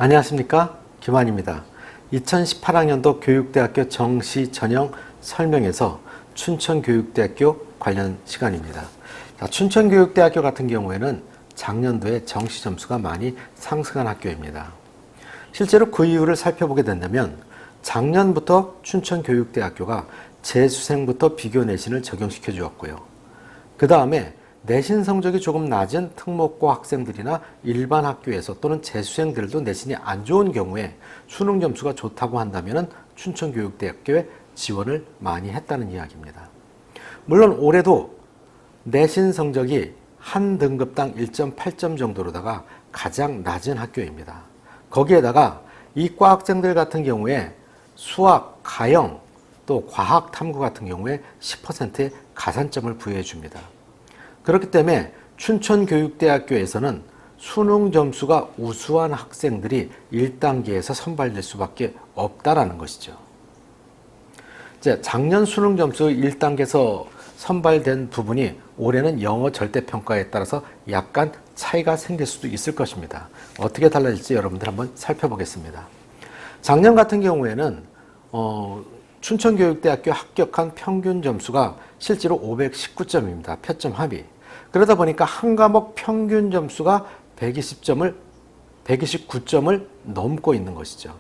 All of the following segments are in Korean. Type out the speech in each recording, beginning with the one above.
안녕하십니까, 김환입니다. 2018학년도 교육대학교 정시 전형 설명에서 춘천교육대학교 관련 시간입니다. 춘천교육대학교 같은 경우에는 작년도에 정시 점수가 많이 상승한 학교입니다. 실제로 그 이유를 살펴보게 된다면 작년부터 춘천교육대학교가 재수생부터 비교 내신을 적용시켜 주었고요. 그 다음에 내신 성적이 조금 낮은 특목고 학생들이나 일반 학교에서 또는 재수생들도 내신이 안 좋은 경우에 수능 점수가 좋다고 한다면 춘천교육대학교에 지원을 많이 했다는 이야기입니다. 물론 올해도 내신 성적이 한 등급당 1.8점 정도로다가 가장 낮은 학교입니다. 거기에다가 이과 학생들 같은 경우에 수학, 가형, 또 과학, 탐구 같은 경우에 10%의 가산점을 부여해 줍니다. 그렇기 때문에 춘천교육대학교에서는 수능 점수가 우수한 학생들이 1단계에서 선발될 수밖에 없다라는 것이죠. 이제 작년 수능 점수 1단계에서 선발된 부분이 올해는 영어 절대평가에 따라서 약간 차이가 생길 수도 있을 것입니다. 어떻게 달라질지 여러분들 한번 살펴보겠습니다. 작년 같은 경우에는 춘천교육대학교 합격한 평균 점수가 실제로 519점입니다. 표점 합의. 그러다 보니까 한 과목 평균 점수가 129점을 넘고 있는 것이죠.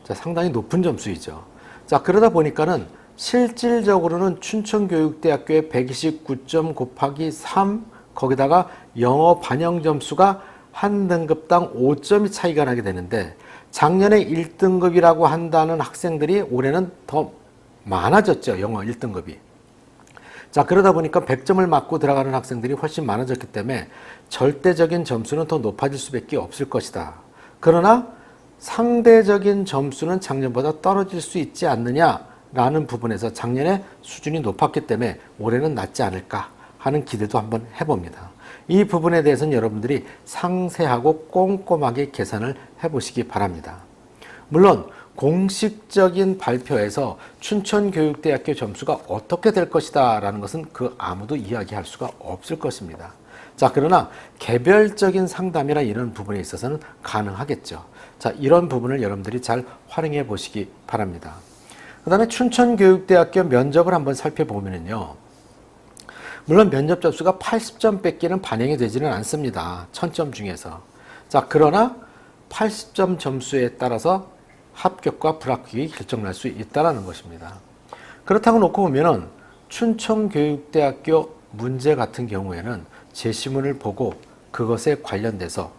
자, 상당히 높은 점수이죠. 자, 그러다 보니까는 실질적으로는 춘천교육대학교의 129점 곱하기 3, 거기다가 영어 반영 점수가 한 등급당 5점이 차이가 나게 되는데 작년에 1등급이라고 한다는 학생들이 올해는 더 많아졌죠. 영어 1등급이. 자, 그러다 보니까 100점을 맞고 들어가는 학생들이 훨씬 많아졌기 때문에 절대적인 점수는 더 높아질 수밖에 없을 것이다. 그러나 상대적인 점수는 작년보다 떨어질 수 있지 않느냐라는 부분에서 작년에 수준이 높았기 때문에 올해는 낮지 않을까 하는 기대도 한번 해봅니다. 이 부분에 대해서는 여러분들이 상세하고 꼼꼼하게 계산을 해보시기 바랍니다. 물론 공식적인 발표에서 춘천교육대학교 점수가 어떻게 될 것이다 라는 것은 그 아무도 이야기할 수가 없을 것입니다. 자, 그러나 개별적인 상담이나 이런 부분에 있어서는 가능하겠죠. 자, 이런 부분을 여러분들이 잘 활용해 보시기 바랍니다. 그 다음에 춘천교육대학교 면접을 한번 살펴보면요. 물론 면접 점수가 80점 뺏기는 반영이 되지는 않습니다. 1000점 중에서. 자, 그러나 80점 점수에 따라서 합격과 불합격이 결정날 수 있다는 것입니다. 그렇다고 놓고 보면은 춘천교육대학교 문제 같은 경우에는 제시문을 보고 그것에 관련돼서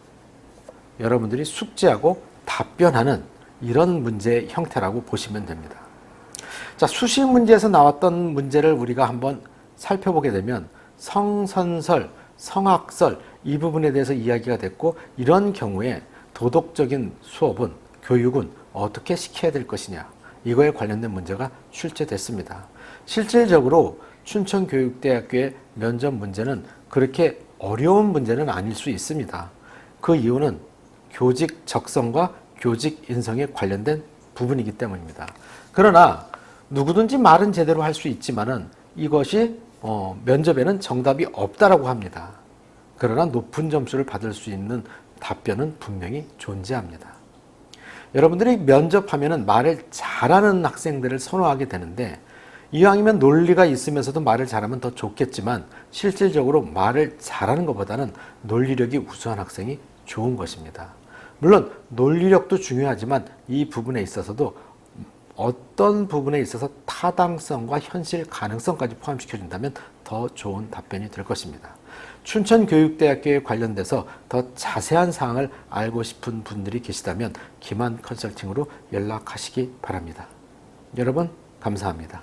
여러분들이 숙지하고 답변하는 이런 문제의 형태라고 보시면 됩니다. 자, 수시 문제에서 나왔던 문제를 우리가 한번 살펴보게 되면 성선설, 성악설 이 부분에 대해서 이야기가 됐고 이런 경우에 도덕적인 수업은 교육은 어떻게 시켜야 될 것이냐 이거에 관련된 문제가 출제됐습니다. 실질적으로 춘천교육대학교의 면접 문제는 그렇게 어려운 문제는 아닐 수 있습니다. 그 이유는 교직 적성과 교직 인성에 관련된 부분이기 때문입니다. 그러나 누구든지 말은 제대로 할 수 있지만은 이것이 면접에는 정답이 없다라고 합니다. 그러나 높은 점수를 받을 수 있는 답변은 분명히 존재합니다. 여러분들이 면접하면은 말을 잘하는 학생들을 선호하게 되는데 이왕이면 논리가 있으면서도 말을 잘하면 더 좋겠지만 실질적으로 말을 잘하는 것보다는 논리력이 우수한 학생이 좋은 것입니다. 물론 논리력도 중요하지만 이 부분에 있어서도 어떤 부분에 있어서 타당성과 현실 가능성까지 포함시켜준다면 더 좋은 답변이 될 것입니다. 춘천교육대학교에 관련돼서 더 자세한 사항을 알고 싶은 분들이 계시다면 김한 컨설팅으로 연락하시기 바랍니다. 여러분 감사합니다.